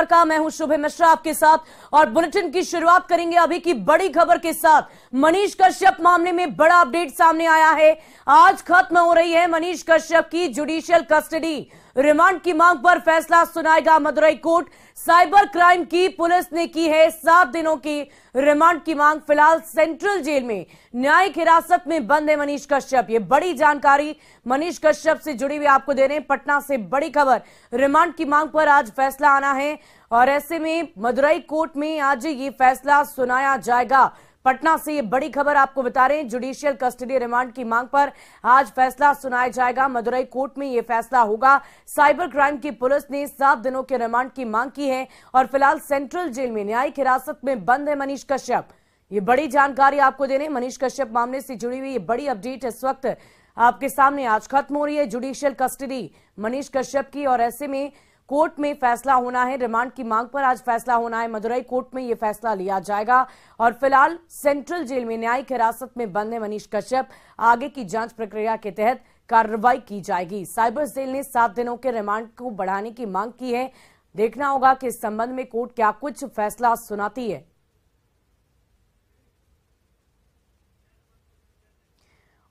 खबर का। मैं हूं शुभ मिश्रा आपके साथ और बुलेटिन की शुरुआत करेंगे अभी की बड़ी खबर के साथ। मनीष कश्यप मामले में बड़ा अपडेट सामने आया है। आज खत्म हो रही है मनीष कश्यप की जुडिशियल कस्टडी। रिमांड की मांग पर फैसला सुनाएगा मदुरई कोर्ट। साइबर क्राइम की पुलिस ने की है 7 दिनों की रिमांड की मांग। फिलहाल सेंट्रल जेल में न्यायिक हिरासत में बंद है मनीष कश्यप। ये बड़ी जानकारी मनीष कश्यप से जुड़ी हुई आपको दे रहे हैं। पटना से बड़ी खबर, रिमांड की मांग पर आज फैसला आना है और ऐसे में मदुरई कोर्ट में आज ये फैसला सुनाया जाएगा। पटना से ये बड़ी खबर आपको बता रहे हैं। जुडिशियल कस्टडी रिमांड की मांग पर आज फैसला सुनाया जाएगा। मदुरई कोर्ट में ये फैसला होगा। साइबर क्राइम की पुलिस ने 7 दिनों के रिमांड की मांग की है और फिलहाल सेंट्रल जेल में न्यायिक हिरासत में बंद है मनीष कश्यप। ये बड़ी जानकारी आपको देने मनीष कश्यप मामले से जुड़ी हुई ये बड़ी अपडेट इस वक्त आपके सामने। आज खत्म हो रही है जुडिशियल कस्टडी मनीष कश्यप की और ऐसे में कोर्ट में फैसला होना है। रिमांड की मांग पर आज फैसला होना है। मदुरई कोर्ट में यह फैसला लिया जाएगा और फिलहाल सेंट्रल जेल में न्यायिक हिरासत में बंद है मनीष कश्यप। आगे की जांच प्रक्रिया के तहत कार्रवाई की जाएगी। साइबर सेल ने 7 दिनों के रिमांड को बढ़ाने की मांग की है। देखना होगा कि इस संबंध में कोर्ट क्या कुछ फैसला सुनाती है।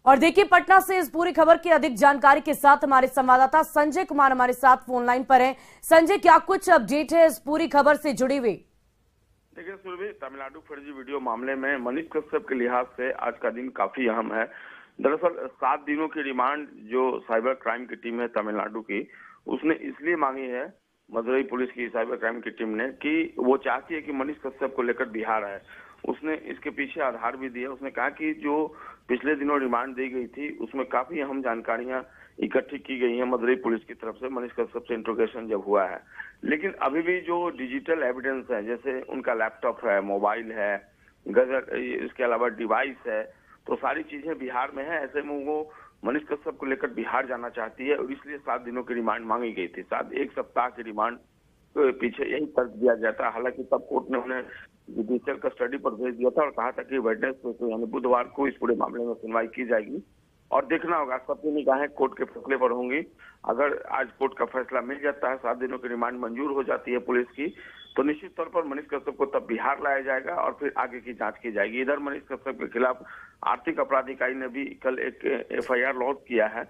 और देखिए पटना से इस पूरी खबर की अधिक जानकारी के साथ हमारे संवाददाता संजय कुमार हमारे साथ फोन लाइन पर हैं। संजय, क्या कुछ अपडेट है इस पूरी खबर से जुड़ी हुई? देखिए सुरभि, तमिलनाडु फर्जी वीडियो मामले में मनीष कश्यप के लिहाज से आज का दिन काफी अहम है। दरअसल 7 दिनों की रिमांड जो साइबर क्राइम की टीम है तमिलनाडु की, उसने इसलिए मांगी है मदुरई पुलिस की साइबर क्राइम की टीम ने कि वो चाहती है कि मनीष कश्यप को लेकर बिहार आए। उसने इसके पीछे आधार भी दिया। उसने कहा कि जो पिछले दिनों रिमांड दी गई थी उसमें काफी अहम जानकारियां इकट्ठी की गई हैं मदुरई पुलिस की तरफ से। मनीष कश्यप से इंट्रोगेशन जब हुआ है, लेकिन अभी भी जो डिजिटल एविडेंस है, जैसे उनका लैपटॉप है, मोबाइल है, गजट, इसके अलावा डिवाइस है, तो सारी चीजें बिहार में है। ऐसे में वो मनीष कश्यप को लेकर बिहार जाना चाहती है और इसलिए 7 दिनों की रिमांड मांगी गई थी। 1 सप्ताह की रिमांड पीछे यही तर्क दिया गया था। हालांकि तब कोर्ट ने उन्हें जुडिशियल कस्टडी पर भेज दिया था और कहा था कि वेडनेसडे यानी बुधवार को इस पूरे मामले में सुनवाई की जाएगी और देखना होगा। सबकी निगाहें कोर्ट के फैसले पर होंगी। अगर आज कोर्ट का फैसला मिल जाता है, 7 दिनों की रिमांड मंजूर हो जाती है पुलिस की, तो निश्चित तौर पर मनीष कश्यप को तब बिहार लाया जाएगा और फिर आगे की जांच की जाएगी। इधर मनीष कश्यप के खिलाफ आर्थिक अपराध इकाई ने भी कल एक FIR लॉन्च किया है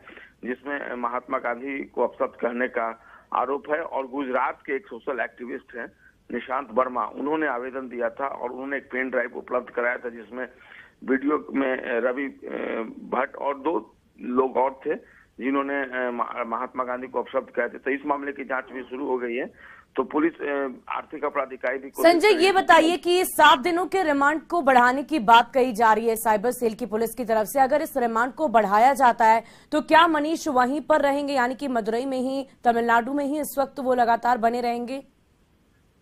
जिसमें महात्मा गांधी को अपशब्द कहने का आरोप है और गुजरात के एक सोशल एक्टिविस्ट हैं निशांत वर्मा, उन्होंने आवेदन दिया था और उन्होंने एक पेन ड्राइव उपलब्ध कराया था जिसमें वीडियो में रवि भट्ट और 2 लोग और थे जिन्होंने महात्मा गांधी को अपशब्द कहे थे। तो इस मामले की जांच भी शुरू हो गई है। तो पुलिस आर्थिक अपराध इकाई भी। संजय, ये बताइए कि 7 दिनों के रिमांड को बढ़ाने की बात कही जा रही है साइबर सेल की पुलिस की तरफ से। अगर इस रिमांड को बढ़ाया जाता है तो क्या मनीष वहीं पर रहेंगे, यानी कि मदुरई में ही, तमिलनाडु में ही इस वक्त वो लगातार बने रहेंगे?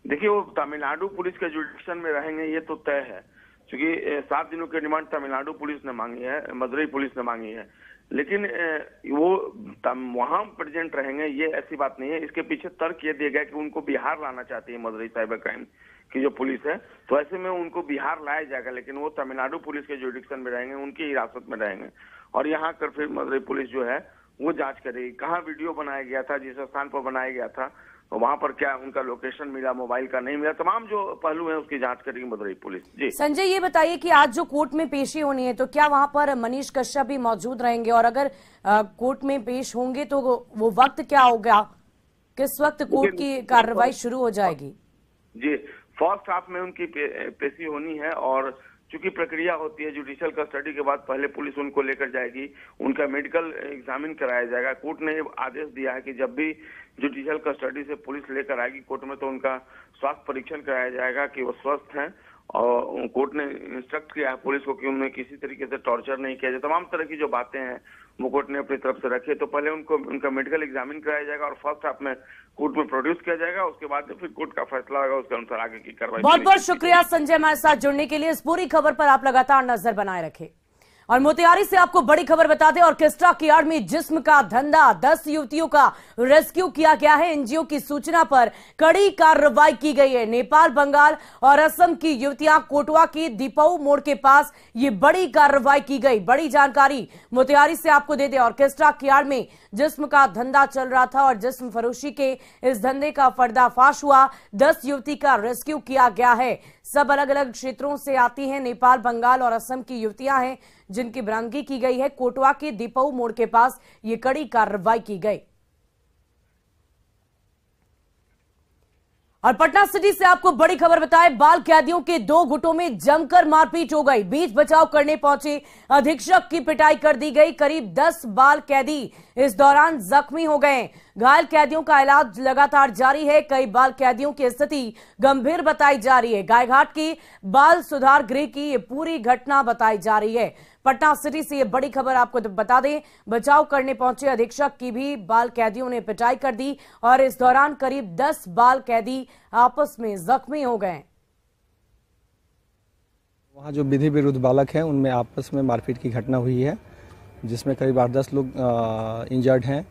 देखिए, वो तमिलनाडु पुलिस के जुडिक्शन में रहेंगे ये तो तय है, क्योंकि 7 दिनों की रिमांड तमिलनाडु पुलिस ने मांगी है, मदुरई पुलिस ने मांगी है, लेकिन वो वहां प्रेजेंट रहेंगे ये ऐसी बात नहीं है। इसके पीछे तर्क ये दिया गया कि उनको बिहार लाना चाहती है मदुरई साइबर क्राइम की जो पुलिस है, तो ऐसे में उनको बिहार लाया जाएगा, लेकिन वो तमिलनाडु पुलिस के जुडिक्शन में रहेंगे, उनकी हिरासत में रहेंगे और यहाँ कर फिर मदुरई पुलिस जो है वो जांच करेगी कहाँ वीडियो बनाया गया था, जिस स्थान पर बनाया गया था वहां पर क्या उनका लोकेशन मिला, मोबाइल का नहीं मिला, तमाम जो पहलू है उसकी जांच करेगी मदुरई पुलिस। जी संजय, ये बताइए कि आज जो कोर्ट में पेशी होनी है तो क्या वहां पर मनीष कश्यप भी मौजूद रहेंगे और अगर कोर्ट में पेश होंगे तो वो वक्त क्या होगा, किस वक्त कोर्ट की कार्रवाई शुरू हो जाएगी? जी, फर्स्ट हाफ में उनकी पेशी होनी है और चूंकि प्रक्रिया होती है जुडिशियल कस्टडी के बाद पहले पुलिस उनको लेकर जाएगी, उनका मेडिकल एग्जामिन कराया जाएगा। कोर्ट ने आदेश दिया है कि जब भी जुडिशियल कस्टडी से पुलिस लेकर आएगी कोर्ट में तो उनका स्वास्थ्य परीक्षण कराया जाएगा कि वो स्वस्थ हैं और कोर्ट ने इंस्ट्रक्ट किया है पुलिस को कि उन्हें किसी तरीके से टॉर्चर नहीं किया जाए। तमाम तरह की जो बातें हैं वो कोर्ट ने अपनी तरफ से रखी है। तो पहले उनको उनका मेडिकल एग्जामिन कराया जाएगा और फर्स्ट हाफ में कोर्ट में प्रोड्यूस किया जाएगा, उसके बाद फिर कोर्ट का फैसला होगा, उसके अनुसार आगे की कार्रवाई। बहुत बहुत शुक्रिया संजय हमारे साथ जुड़ने के लिए। इस पूरी खबर पर आप लगातार नजर बनाए रखें और मोतिहारी से आपको बड़ी खबर बता दें, ऑर्केस्ट्रा की आड़ में जिस्म का धंधा, 10 युवतियों का रेस्क्यू किया गया है। एनजीओ की सूचना पर कड़ी कार्रवाई की गई है। नेपाल, बंगाल और असम की युवतियां कोटवा की दीपऊ मोड़ के पास ये बड़ी कार्रवाई की गई। बड़ी जानकारी मोतिहारी से आपको दे दें, ऑर्केस्ट्रा की आड़ में जिस्म का धंधा चल रहा था और जिस्म फरोशी के इस धंधे का पर्दाफाश हुआ। 10 युवती का रेस्क्यू किया गया है। सब अलग अलग क्षेत्रों से आती हैं। नेपाल, बंगाल और असम की युवतियां हैं जिनकी बरामदगी की गई है। कोटवा के दीपऊ मोड़ के पास ये कड़ी कार्रवाई की गई। और पटना सिटी से आपको बड़ी खबर बताएं, बाल कैदियों के 2 गुटों में जमकर मारपीट हो गई। बीच बचाव करने पहुंचे अधीक्षक की पिटाई कर दी गई। करीब 10 बाल कैदी इस दौरान जख्मी हो गए। घायल कैदियों का इलाज लगातार जारी है। कई बाल कैदियों की स्थिति गंभीर बताई जा रही है। गायघाट की बाल सुधार गृह की ये पूरी घटना बताई जा रही है। पटना सिटी से ये बड़ी खबर आपको बता दें, बचाव करने पहुंचे अधीक्षक की भी बाल कैदियों ने पिटाई कर दी और इस दौरान करीब 10 बाल कैदी आपस में जख्मी हो गए। वहाँ जो विधि विरुद्ध बालक हैं उनमें आपस में मारपीट की घटना हुई है, जिसमें करीब 8-10 लोग इंजर्ड हैं।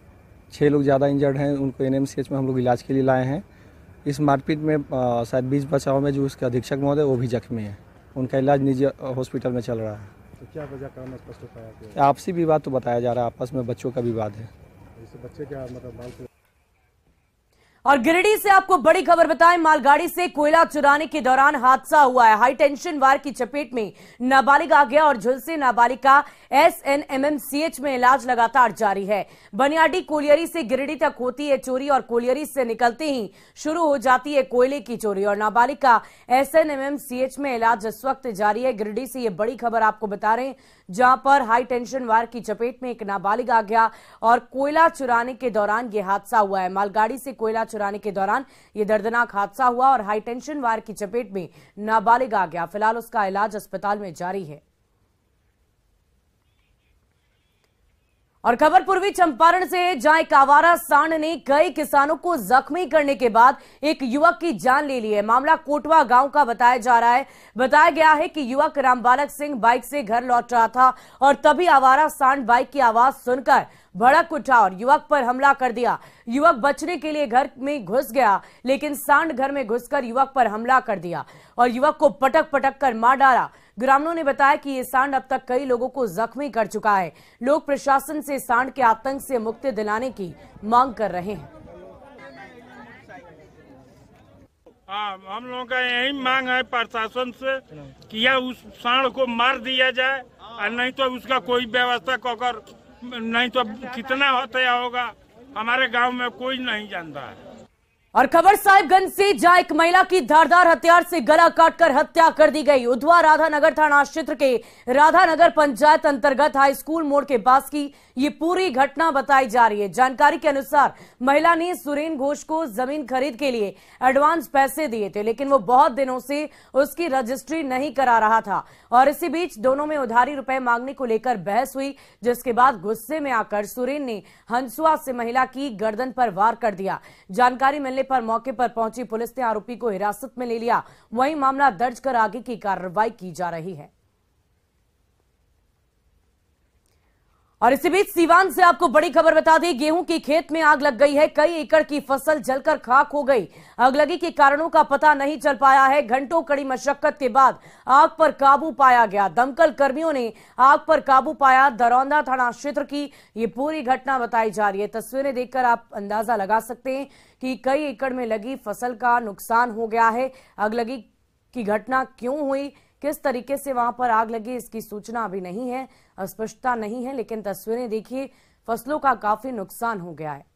6 लोग ज़्यादा इंजर्ड हैं, उनको एनएमसीएच में हम लोग इलाज के लिए लाए हैं। इस मारपीट में शायद बीच बचाव में जो उसके अधीक्षक महोदय वो भी जख्मी हैं। उनका इलाज निजी हॉस्पिटल में चल रहा है। तो क्या वजह कारण स्पष्ट पाया? आपसी विवाद तो बताया जा रहा है, आपस में बच्चों का विवाद है। इससे बच्चे क्या मतलब बाल। और गिरिडीह से आपको बड़ी खबर बताएं, मालगाड़ी से कोयला चुराने के दौरान हादसा हुआ है। हाई टेंशन वायर की चपेट में नाबालिग आ गया और झुलसे नाबालिग का SNMMCH में इलाज लगातार जारी है। बनियाडी कोलियरी से गिरिडीह तक होती है चोरी और कोलियरी से निकलते ही शुरू हो जाती है कोयले की चोरी और नाबालिग का SNMMCH में इलाज इस वक्त जारी है। गिरिडीह से ये बड़ी खबर आपको बता रहे हैं, जहां पर हाई टेंशन वायर की चपेट में एक नाबालिग आ गया और कोयला चुराने के दौरान यह हादसा हुआ है। मालगाड़ी से कोयला चुराने के दौरान यह दर्दनाक हादसा हुआ और हाई टेंशन वायर की चपेट में नाबालिग आ गया। फिलहाल उसका इलाज अस्पताल में जारी है। और खबर पूर्वी चंपारण से, जहां एक आवारा सांड ने कई किसानों को जख्मी करने के बाद एक युवक की जान ले ली है। मामला कोटवा गांव का बताया जा रहा है। बताया गया है कि युवक रामबालक सिंह बाइक से घर लौट रहा था और तभी आवारा सांड बाइक की आवाज सुनकर भड़क उठा और युवक पर हमला कर दिया। युवक बचने के लिए घर में घुस गया, लेकिन सांड घर में घुसकर युवक पर हमला कर दिया और युवक को पटक पटक कर मार डाला। ग्रामीणों ने बताया कि ये सांड अब तक कई लोगों को जख्मी कर चुका है। लोग प्रशासन से सांड के आतंक से मुक्ति दिलाने की मांग कर रहे हैं। हम लोगों का यही मांग है प्रशासन से कि या उस सांड को मार दिया जाए और नहीं तो उसका कोई व्यवस्था कर, नहीं तो कितना होता होगा हमारे गांव में कोई नहीं जानता है। और खबर साहिबगंज से, जहां एक महिला की धारदार हथियार से गला काटकर हत्या कर दी गई। उधवा राधानगर थाना क्षेत्र के राधानगर पंचायत अंतर्गत हाई स्कूल मोड़ के पास की ये पूरी घटना बताई जा रही है। जानकारी के अनुसार महिला ने सुरेन घोष को जमीन खरीद के लिए एडवांस पैसे दिए थे, लेकिन वो बहुत दिनों से उसकी रजिस्ट्री नहीं करा रहा था और इसी बीच दोनों में उधारी रुपए मांगने को लेकर बहस हुई, जिसके बाद गुस्से में आकर सुरेन ने हंसुआ से महिला की गर्दन पर वार कर दिया। जानकारी मिलने पर मौके पर पहुंची पुलिस ने आरोपी को हिरासत में ले लिया। वहीं मामला दर्ज कर आगे की कार्रवाई की जा रही है। और इसी बीच सीवान से आपको बड़ी खबर बता दी, गेहूं की खेत में आग लग गई है। कई एकड़ की फसल जलकर खाक हो गई। आगलगी के कारणों का पता नहीं चल पाया है। घंटों कड़ी मशक्कत के बाद आग पर काबू पाया गया। दमकल कर्मियों ने आग पर काबू पाया। दरौंदा थाना क्षेत्र की ये पूरी घटना बताई जा रही है। तस्वीरें देखकर आप अंदाजा लगा सकते हैं कि कई एकड़ में लगी फसल का नुकसान हो गया है। आगलगी की घटना क्यों हुई, किस तरीके से वहां पर आग लगी, इसकी सूचना अभी नहीं है, स्पष्टता नहीं है, लेकिन तस्वीरें देखिए, फसलों का काफी नुकसान हो गया है।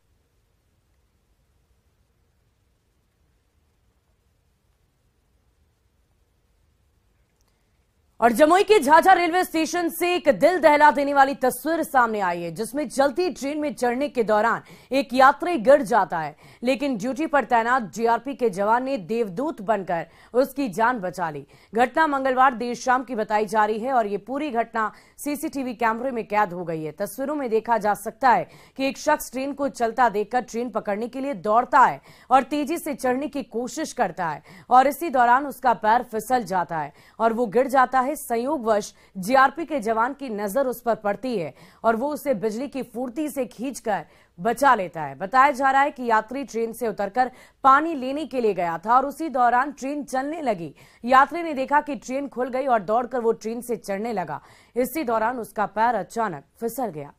और जमुई के झाझा रेलवे स्टेशन से एक दिल दहला देने वाली तस्वीर सामने आई है, जिसमें चलती ट्रेन में चढ़ने के दौरान एक यात्री गिर जाता है, लेकिन ड्यूटी पर तैनात जीआरपी के जवान ने देवदूत बनकर उसकी जान बचा ली। घटना मंगलवार देर शाम की बताई जा रही है और ये पूरी घटना सीसीटीवी कैमरे में कैद हो गई है। तस्वीरों में देखा जा सकता है कि एक शख्स ट्रेन को चलता देखकर ट्रेन पकड़ने के लिए दौड़ता है और तेजी से चढ़ने की कोशिश करता है और इसी दौरान उसका पैर फिसल जाता है और वो गिर जाता है। है, संयोगवश जीआरपी के जवान की नजर उस पर पड़ती है और वो उसे बिजली की फुर्ती से खींचकर बचा लेता है। बताया जा रहा है कि यात्री ट्रेन से उतरकर पानी लेने के लिए गया था और उसी दौरान ट्रेन चलने लगी। यात्री ने देखा कि ट्रेन खुल गई और दौड़कर वो ट्रेन से चढ़ने लगा। इसी दौरान उसका पैर अचानक फिसल गया।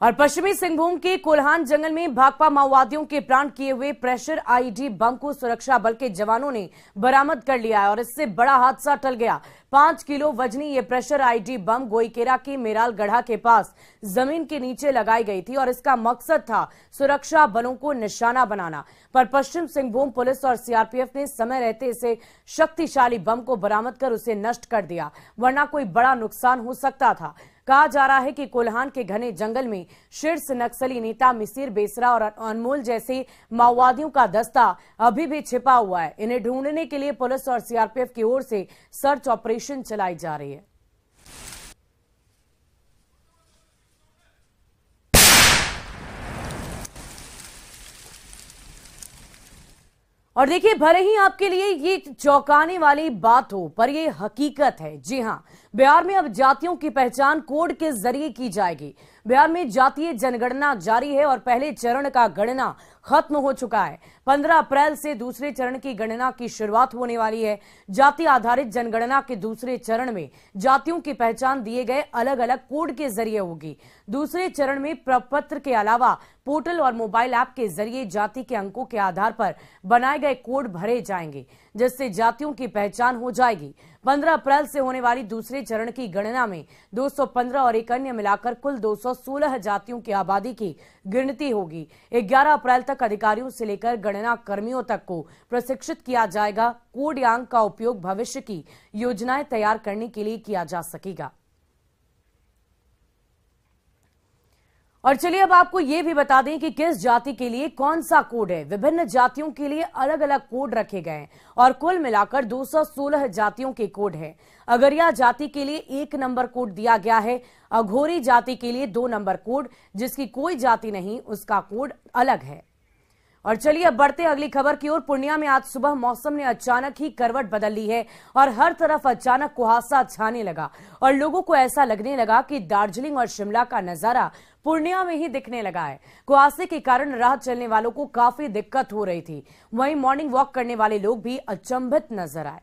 और पश्चिमी सिंहभूम के कोल्हान जंगल में भाकपा माओवादियों के प्राण किए हुए प्रेशर आईईडी बम को सुरक्षा बल के जवानों ने बरामद कर लिया है और इससे बड़ा हादसा टल गया। 5 किलो वजनी ये प्रेशर आईईडी बम गोईकेरा के मेराल गढ़ा के पास जमीन के नीचे लगाई गई थी और इसका मकसद था सुरक्षा बलों को निशाना बनाना। पर पश्चिम सिंहभूम पुलिस और सीआरपीएफ ने समय रहते इसे शक्तिशाली बम को बरामद कर उसे नष्ट कर दिया, वरना कोई बड़ा नुकसान हो सकता था। कहा जा रहा है कि कोल्हान के घने जंगल में शीर्ष नक्सली नेता मिसिर बेसरा और अनमोल जैसे माओवादियों का दस्ता अभी भी छिपा हुआ है। इन्हें ढूंढने के लिए पुलिस और सीआरपीएफ की ओर से सर्च ऑपरेशन चलाई जा रही है। और देखिए, भले ही आपके लिए ये चौंकाने वाली बात हो, पर ये हकीकत है। जी हां, बिहार में अब जातियों की पहचान कोड के जरिए की जाएगी। बिहार में जातीय जनगणना जारी है और पहले चरण का गणना खत्म हो चुका है। 15 अप्रैल से दूसरे चरण की गणना की शुरुआत होने वाली है। जाति आधारित जनगणना के दूसरे चरण में जातियों की पहचान दिए गए अलग अलग कोड के जरिए होगी। दूसरे चरण में प्रपत्र के अलावा पोर्टल और मोबाइल ऐप के जरिए जाति के अंकों के आधार पर बनाए गए कोड भरे जाएंगे, जिससे जातियों की पहचान हो जाएगी। 15 अप्रैल से होने वाली दूसरे चरण की गणना में 215 और एक अन्य मिलाकर कुल 216 जातियों की आबादी की गिनती होगी। 11 अप्रैल तक अधिकारियों से लेकर गणना कर्मियों तक को प्रशिक्षित किया जाएगा। कोड या अंक का उपयोग भविष्य की योजनाएं तैयार करने के लिए किया जा सकेगा। और चलिए अब आपको यह भी बता दें कि किस जाति के लिए कौन सा कोड है। विभिन्न जातियों के लिए अलग अलग कोड रखे गए हैं और कुल मिलाकर 216 जातियों के कोड है। अगरिया जाति के लिए 1 नंबर कोड दिया गया है। अघोरी जाति के लिए 2 नंबर कोड, जिसकी कोई जाति नहीं उसका कोड अलग है। और चलिए अब बढ़ते अगली खबर की ओर। पूर्णिया में आज सुबह मौसम ने अचानक ही करवट बदल ली है और हर तरफ अचानक कुहासा छाने लगा और लोगों को ऐसा लगने लगा कि दार्जिलिंग और शिमला का नजारा पूर्णिया में ही दिखने लगा है। कुहासे के कारण राह चलने वालों को काफी दिक्कत हो रही थी। वहीं मॉर्निंग वॉक करने वाले लोग भी अचंभित नजर आए।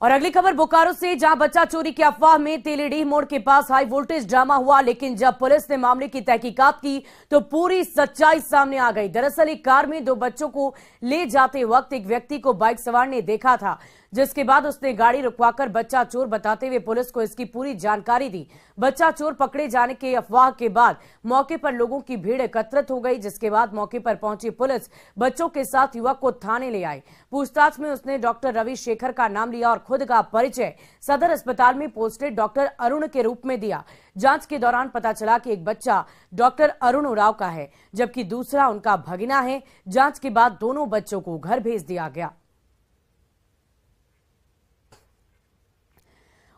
और अगली खबर बोकारो से, जहां बच्चा चोरी की अफवाह में तेलीडीह मोड़ के पास हाई वोल्टेज ड्रामा हुआ, लेकिन जब पुलिस ने मामले की तहकीकात की तो पूरी सच्चाई सामने आ गई। दरअसल एक कार में 2 बच्चों को ले जाते वक्त एक व्यक्ति को बाइक सवार ने देखा था, जिसके बाद उसने गाड़ी रुकवाकर बच्चा चोर बताते हुए पुलिस को इसकी पूरी जानकारी दी। बच्चा चोर पकड़े जाने के अफवाह के बाद मौके पर लोगों की भीड़ एकत्रित हो गई, जिसके बाद मौके पर पहुंची पुलिस बच्चों के साथ युवक को थाने ले आई। पूछताछ में उसने डॉक्टर रवि शेखर का नाम लिया और खुद का परिचय सदर अस्पताल में पोस्टेड डॉक्टर अरुण के रूप में दिया। जांच के दौरान पता चला कि एक बच्चा डॉक्टर अरुण उराव का है, जबकि दूसरा उनका भगिना है। जांच के बाद दोनों बच्चों को घर भेज दिया गया।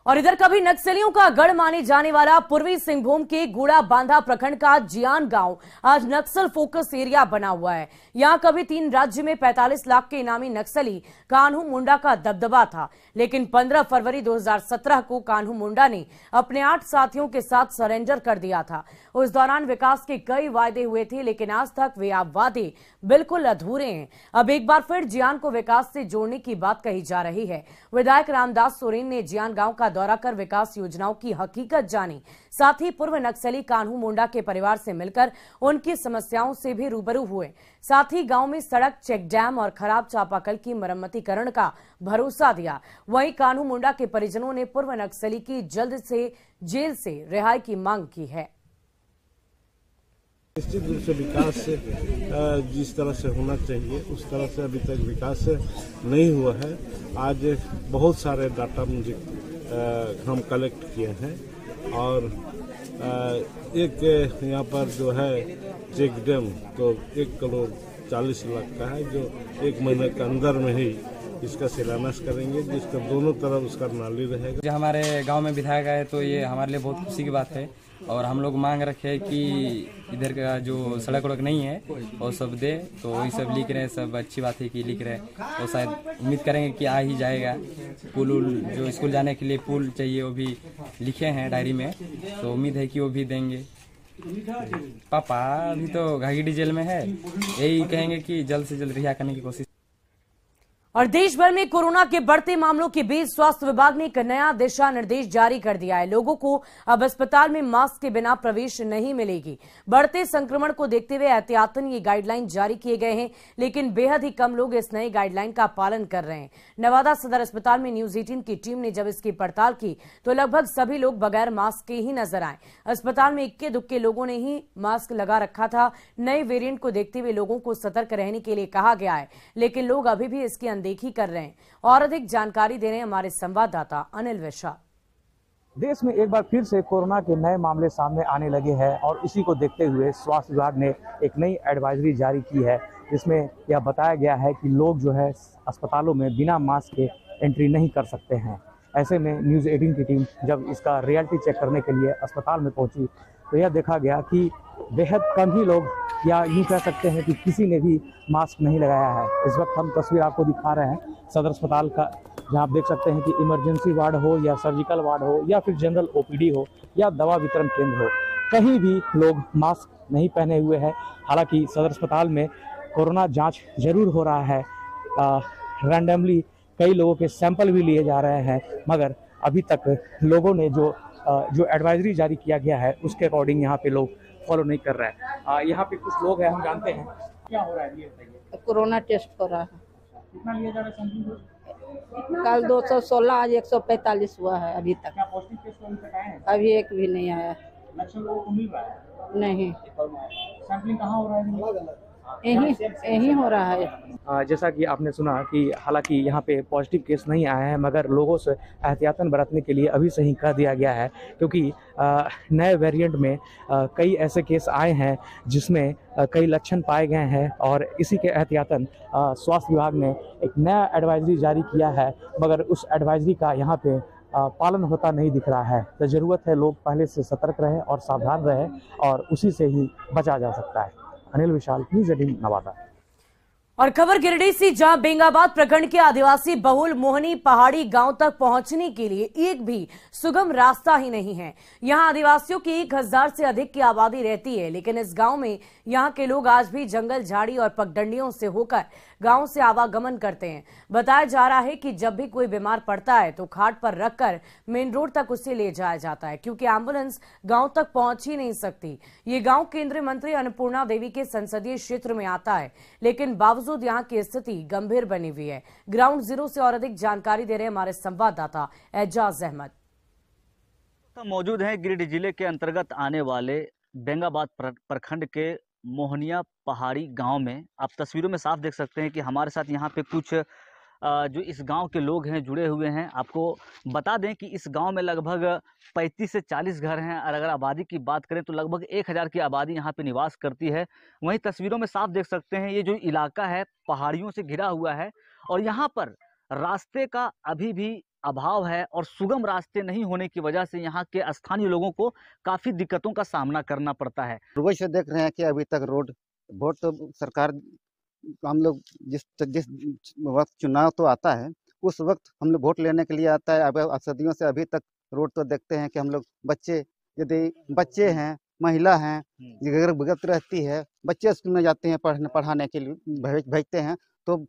और इधर कभी नक्सलियों का गढ़ माने जाने वाला पूर्वी सिंहभूम के गुड़ा बांधा प्रखंड का जियान गांव आज नक्सल फोकस एरिया बना हुआ है। यहां कभी 3 राज्य में 45 लाख के इनामी नक्सली कान्हू मुंडा का दबदबा था, लेकिन 15 फरवरी 2017 को कान्हू मुंडा ने अपने 8 साथियों के साथ सरेंडर कर दिया था। उस दौरान विकास के कई वायदे हुए थे, लेकिन आज तक वे वादे बिल्कुल अधूरे हैं। अब एक बार फिर जियान को विकास से जोड़ने की बात कही जा रही है। विधायक रामदास सोरेन ने जियान गांव का दौरा कर विकास योजनाओं की हकीकत जानी, साथ ही पूर्व नक्सली कान्हू मुंडा के परिवार से मिलकर उनकी समस्याओं से भी रूबरू हुए। साथ ही गांव में सड़क, चेक डैम और खराब चापाकल की मरम्मतीकरण का भरोसा दिया। वहीं कान्हू मुंडा के परिजनों ने पूर्व नक्सली की जल्द से जेल से रिहाई की मांग की है। निश्चित रूप से विकास जिस तरह से होना चाहिए उस तरह से अभी तक विकास नहीं हुआ है। आज बहुत सारे डाटा मुझे हम कलेक्ट किए हैं और एक यहाँ पर जो है चेक डैम तो 1 करोड़ 40 लाख का है, जो 1 महीने के अंदर में ही इसका शिलान्यास करेंगे, जिसका दोनों तरफ उसका नाली रहेगा। जो हमारे गांव में विधायक आए तो ये हमारे लिए बहुत खुशी की बात है और हम लोग मांग रखे हैं कि इधर का जो सड़क वड़क नहीं है वो सब दे, तो वही सब लिख रहे हैं, सब अच्छी बात है कि लिख रहे हैं। तो शायद उम्मीद करेंगे कि आ ही जाएगा। पुल जो स्कूल जाने के लिए पुल चाहिए वो भी लिखे हैं डायरी में, तो उम्मीद है कि वो भी देंगे। पापा अभी तो घाघीडीह जेल में है, यही कहेंगे कि जल्द से जल्द रिहा करने की कोशिश। और देश भर में कोरोना के बढ़ते मामलों के बीच स्वास्थ्य विभाग ने एक नया दिशा निर्देश जारी कर दिया है। लोगों को अब अस्पताल में मास्क के बिना प्रवेश नहीं मिलेगी। बढ़ते संक्रमण को देखते हुए एहतियातन ये गाइडलाइन जारी किए गए हैं, लेकिन बेहद ही कम लोग इस नई गाइडलाइन का पालन कर रहे हैं। नवादा सदर अस्पताल में न्यूज 18 की टीम ने जब इसकी पड़ताल की तो लगभग सभी लोग बगैर मास्क के ही नजर आए। अस्पताल में इक्के दुक्के लोगों ने ही मास्क लगा रखा था। नए वेरिएंट को देखते हुए लोगों को सतर्क रहने के लिए कहा गया है, लेकिन लोग अभी भी इसकी देखी कर रहे हैं। और अधिक जानकारी दे रहे हैं हमारे संवाददाता अनिल विशाल। देश में एक बार फिर से कोरोना के नए मामले सामने आने लगे हैं और इसी को देखते हुए स्वास्थ्य विभाग ने एक नई एडवाइजरी जारी की है, जिसमें यह बताया गया है कि लोग जो है अस्पतालों में बिना मास्क के एंट्री नहीं कर सकते हैं। ऐसे में न्यूज़ 18 की टीम जब इसका रियलिटी चेक करने के लिए अस्पताल में पहुंची तो यह देखा गया कि बेहद कम ही लोग, या यूँ कह सकते हैं कि किसी ने भी मास्क नहीं लगाया है। इस वक्त हम तस्वीर आपको दिखा रहे हैं सदर अस्पताल का, जहां आप देख सकते हैं कि इमरजेंसी वार्ड हो या सर्जिकल वार्ड हो या फिर जनरल ओपीडी हो या दवा वितरण केंद्र हो, कहीं भी लोग मास्क नहीं पहने हुए हैं। हालांकि सदर अस्पताल में कोरोना जांच जरूर हो रहा है, रैंडमली कई लोगों के सैंपल भी लिए जा रहे हैं, मगर अभी तक लोगों ने जो एडवाइजरी जारी किया गया है उसके अकॉर्डिंग यहाँ पे लोग फॉलो नहीं कर रहे हैं। यहाँ पे कुछ लोग हैं, हम जानते हैं क्या हो रहा है, ये बताइए। कोरोना टेस्ट हो रहा है। कितना लिया जा रहा है सैंपल? कल 216, आज 145 हुआ है अभी तक। क्या पॉजिटिव केस अभी तक आए हैं? अभी एक भी नहीं आया। लक्षण लोगों को मिल रहा है? नहीं। सैंपलिंग कहाँ हो रहा है? यही हो रहा है। जैसा कि आपने सुना कि हालांकि यहाँ पे पॉजिटिव केस नहीं आया है, मगर लोगों से एहतियातन बरतने के लिए अभी से ही कह दिया गया है, क्योंकि नए वेरिएंट में कई ऐसे केस आए हैं जिसमें कई लक्षण पाए गए हैं और इसी के एहतियातन स्वास्थ्य विभाग ने एक नया एडवाइजरी जारी किया है, मगर उस एडवाइजरी का यहाँ पे पालन होता नहीं दिख रहा है। तो ज़रूरत है लोग पहले से सतर्क रहें और सावधान रहें और उसी से ही बचा जा सकता है। अनिल विशाल, न्यूज़ 18 नवादा। और खबर गिरिडीह से, जहां बेंगाबाद प्रखंड के आदिवासी बहुल मोहनी पहाड़ी गांव तक पहुंचने के लिए एक भी सुगम रास्ता ही नहीं है। यहां आदिवासियों की 1000 से अधिक की आबादी रहती है, लेकिन इस गांव में यहां के लोग आज भी जंगल झाड़ी और पगडंडियों से होकर गांव से आवागमन करते हैं। बताया जा रहा है कि जब भी कोई बीमार पड़ता है तो खाट पर रखकर मेन रोड तक उसे ले जाया जाता है, क्योंकि एम्बुलेंस गांव तक पहुंच ही नहीं सकती। ये गांव केंद्रीय मंत्री अन्नपूर्णा देवी के संसदीय क्षेत्र में आता है, लेकिन बावजूद यहाँ की स्थिति गंभीर बनी हुई है। ग्राउंड जीरो से और अधिक जानकारी दे रहे हमारे संवाददाता एजाज अहमद। मौजूद हैं गिरिडीह जिले के अंतर्गत आने वाले बेंगाबाद प्रखंड के मोहनिया पहाड़ी गांव में। आप तस्वीरों में साफ देख सकते हैं कि हमारे साथ यहाँ पे कुछ जो इस गांव के लोग हैं जुड़े हुए हैं। आपको बता दें कि इस गांव में लगभग 35 से 40 घर हैं और अगर आबादी की बात करें तो लगभग 1000 की आबादी यहाँ पे निवास करती है। वहीं तस्वीरों में साफ देख सकते हैं ये जो इलाका है पहाड़ियों से घिरा हुआ है और यहाँ पर रास्ते का अभी भी अभाव है और सुगम रास्ते नहीं होने की वजह से यहाँ के स्थानीय लोगों को काफ़ी दिक्कतों का सामना करना पड़ता है। वैसे देख रहे हैं कि अभी तक रोड वोट तो सरकार, हम लोग जिस वक्त चुनाव तो आता है उस वक्त हम लोग वोट लेने के लिए आता है। अब सदियों से अभी तक रोड तो देखते हैं कि हम लोग यदि बच्चे हैं, महिला हैं, अगर भुगत रहती है, बच्चे स्कूल में जाते हैं पढ़ाने के लिए भेजते हैं तो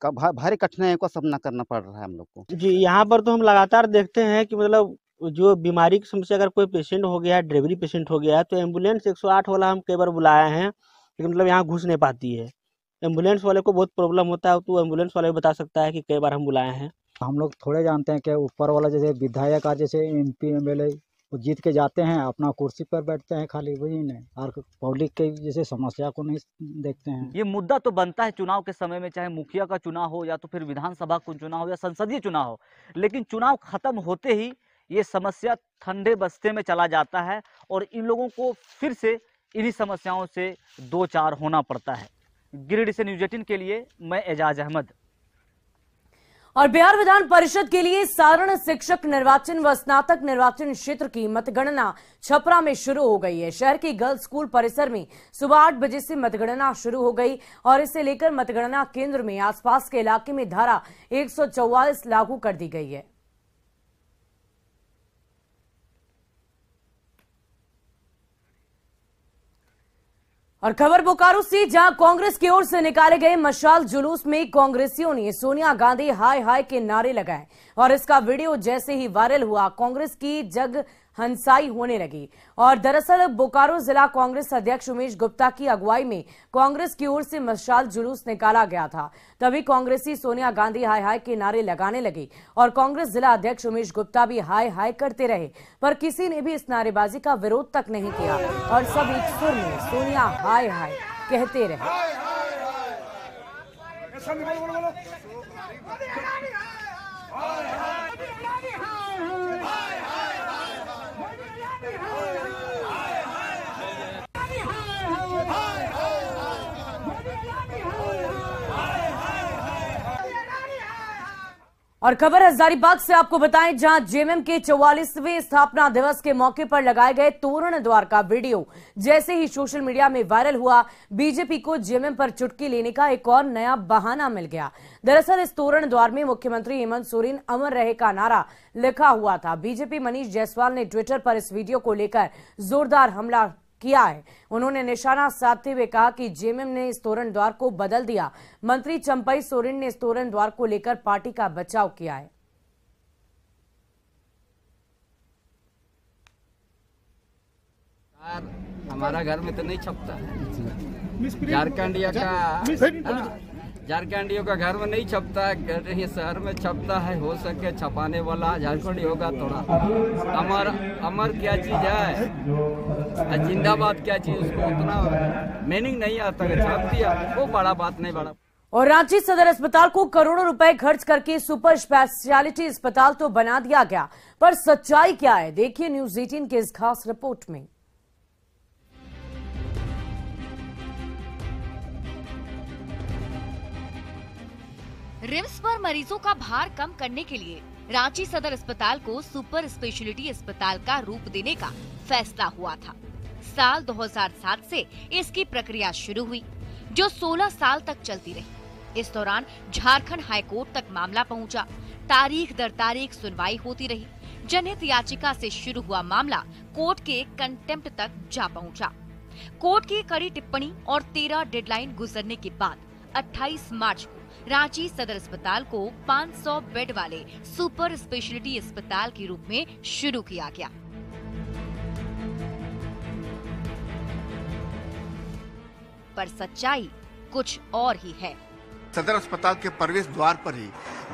भारी कठिनाइयों का सामना करना पड़ रहा है हम लोग को। जी, यहाँ पर तो हम लगातार देखते हैं कि मतलब जो बीमारी की समस्या, अगर कोई पेशेंट हो गया है, डिलीवरी पेशेंट हो गया है तो एम्बुलेंस 108 वाला हम कई बार बुलाए हैं, लेकिन मतलब यहाँ घुस नहीं पाती है। एम्बुलेंस वाले को बहुत प्रॉब्लम होता है, तो एम्बुलेंस वाले भी बता सकता है कि कई बार हम बुलाए हैं। हम लोग थोड़े जानते हैं कि ऊपर वाला जैसे विधायक और जैसे MP MLA वो जीत के जाते हैं, अपना कुर्सी पर बैठते हैं खाली, वही नहीं, और पब्लिक के जैसे समस्या को नहीं देखते हैं। ये मुद्दा तो बनता है चुनाव के समय में, चाहे मुखिया का चुनाव हो या तो फिर विधानसभा का चुनाव हो या संसदीय चुनाव हो, लेकिन चुनाव खत्म होते ही ये समस्या ठंडे बस्ते में चला जाता है और इन लोगों को फिर से इन्हीं समस्याओं से दो चार होना पड़ता है। गिरिडीह से न्यूज़ 18 के लिए मैं एजाज अहमद। और बिहार विधान परिषद के लिए साधारण शिक्षक निर्वाचन व स्नातक निर्वाचन क्षेत्र की मतगणना छपरा में शुरू हो गई है। शहर के गर्ल्स स्कूल परिसर में सुबह 8 बजे से मतगणना शुरू हो गई और इसे लेकर मतगणना केंद्र में आसपास के इलाके में धारा 144 लागू कर दी गई है। और खबर बोकारो से, जहां कांग्रेस की ओर से निकाले गए मशाल जुलूस में कांग्रेसियों ने सोनिया गांधी हाय हाय के नारे लगाए और इसका वीडियो जैसे ही वायरल हुआ, कांग्रेस की जग हंसाई होने लगी। और दरअसल बोकारो जिला कांग्रेस अध्यक्ष उमेश गुप्ता की अगुवाई में कांग्रेस की ओर से मशाल जुलूस निकाला गया था। तभी कांग्रेसी सोनिया गांधी हाय हाय के नारे लगाने लगी और कांग्रेस जिला अध्यक्ष उमेश गुप्ता भी हाय हाय करते रहे, पर किसी ने भी इस नारेबाजी का विरोध तक नहीं किया और सब एक सुर में सोनिया हाय हाय कहते रहे। और खबर हजारीबाग से आपको बताएं, जहां जेएमएम के 44वें स्थापना दिवस के मौके पर लगाए गए तोरण द्वार का वीडियो जैसे ही सोशल मीडिया में वायरल हुआ, बीजेपी को जेएमएम पर चुटकी लेने का एक और नया बहाना मिल गया। दरअसल इस तोरण द्वार में मुख्यमंत्री हेमंत सोरेन अमर रहे का नारा लिखा हुआ था। बीजेपी मनीष जायसवाल ने ट्विटर पर इस वीडियो को लेकर जोरदार हमला किया है। उन्होंने निशाना साधते हुए कहा कि जेएमएम ने इस तोरण द्वार को बदल दिया। मंत्री चंपई सोरेन ने इस तोरण द्वार को लेकर पार्टी का बचाव किया है। हमारा घर में तो नहीं छपता है, झारखंडियों का घर में नहीं छपता है, ये शहर में छपता है। हो सके छपाने वाला झारखंडी होगा थोड़ा। अमर क्या चीज है, जिंदाबाद क्या चीज, उसको उतना मीनिंग नहीं आता है, छाप दिया, वो बड़ा बात नहीं। बड़ा और रांची सदर अस्पताल को करोड़ों रुपए खर्च करके सुपर स्पेशलिटी अस्पताल तो बना दिया गया, पर सच्चाई क्या है, देखिए न्यूज 18 के इस खास रिपोर्ट में। रिम्स पर मरीजों का भार कम करने के लिए रांची सदर अस्पताल को सुपर स्पेशलिटी अस्पताल का रूप देने का फैसला हुआ था। साल 2007 से इसकी प्रक्रिया शुरू हुई, जो 16 साल तक चलती रही। इस दौरान झारखंड हाईकोर्ट तक मामला पहुंचा। तारीख दर तारीख सुनवाई होती रही। जनहित याचिका से शुरू हुआ मामला कोर्ट के कंटेम्प्ट तक जा पहुंचा। कोर्ट की कड़ी टिप्पणी और 13 डेडलाइन गुजरने के बाद 28 मार्च को रांची सदर अस्पताल को 500 बेड वाले सुपर स्पेशलिटी अस्पताल के रूप में शुरू किया गया। पर सच्चाई कुछ और ही है। सदर अस्पताल के प्रवेश द्वार पर ही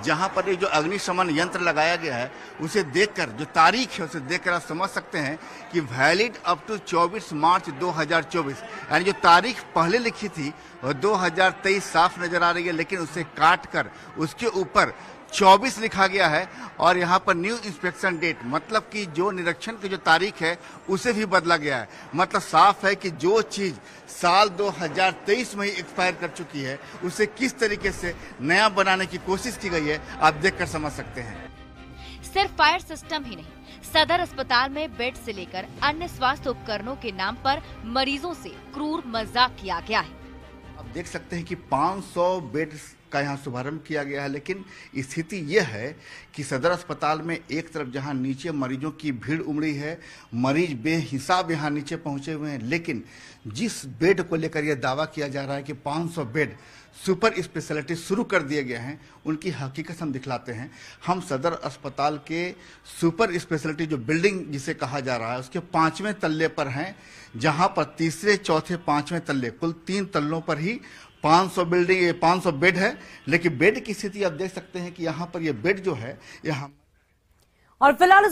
जहां पर जो अग्निशमन यंत्र लगाया गया है, उसे देखकर, जो तारीख है उसे देखकर आप समझ सकते हैं कि वैलिड अप टू 24 मार्च 2024, यानी जो तारीख पहले लिखी थी वो 2023 साफ नजर आ रही है, लेकिन उसे काट कर उसके ऊपर 24 लिखा गया है और यहाँ पर न्यू इंस्पेक्शन डेट, मतलब कि जो निरीक्षण की जो तारीख है उसे भी बदला गया है। मतलब साफ है कि जो चीज साल 2023 में ही एक्सपायर कर चुकी है, उसे किस तरीके से नया बनाने की कोशिश की गई है, आप देखकर समझ सकते हैं। सिर्फ फायर सिस्टम ही नहीं, सदर अस्पताल में बेड से लेकर अन्य स्वास्थ्य उपकरणों के नाम पर मरीजों से क्रूर मजाक किया गया है। आप देख सकते हैं कि 500 बेड का यहाँ शुभारंभ किया गया है, लेकिन स्थिति यह है कि सदर अस्पताल में एक तरफ जहाँ नीचे मरीजों की भीड़ उमड़ी है, मरीज बेहिसाब यहाँ नीचे पहुंचे हुए हैं, लेकिन जिस बेड को लेकर यह दावा किया जा रहा है कि 500 बेड सुपर स्पेशलिटी शुरू कर दिए गए हैं, उनकी हकीकत हम दिखलाते हैं। हम सदर अस्पताल के सुपर स्पेशलिटी जो बिल्डिंग जिसे कहा जा रहा है, उसके 5वें तल्ले पर हैं, जहां पर तीसरे, चौथे, 5वें तल्ले, कुल 3 तल्लों पर ही 500 बेड है। लेकिन बेड की स्थिति आप देख सकते हैं कि यहाँ पर ये बेड जो है यहाँ और फिलहाल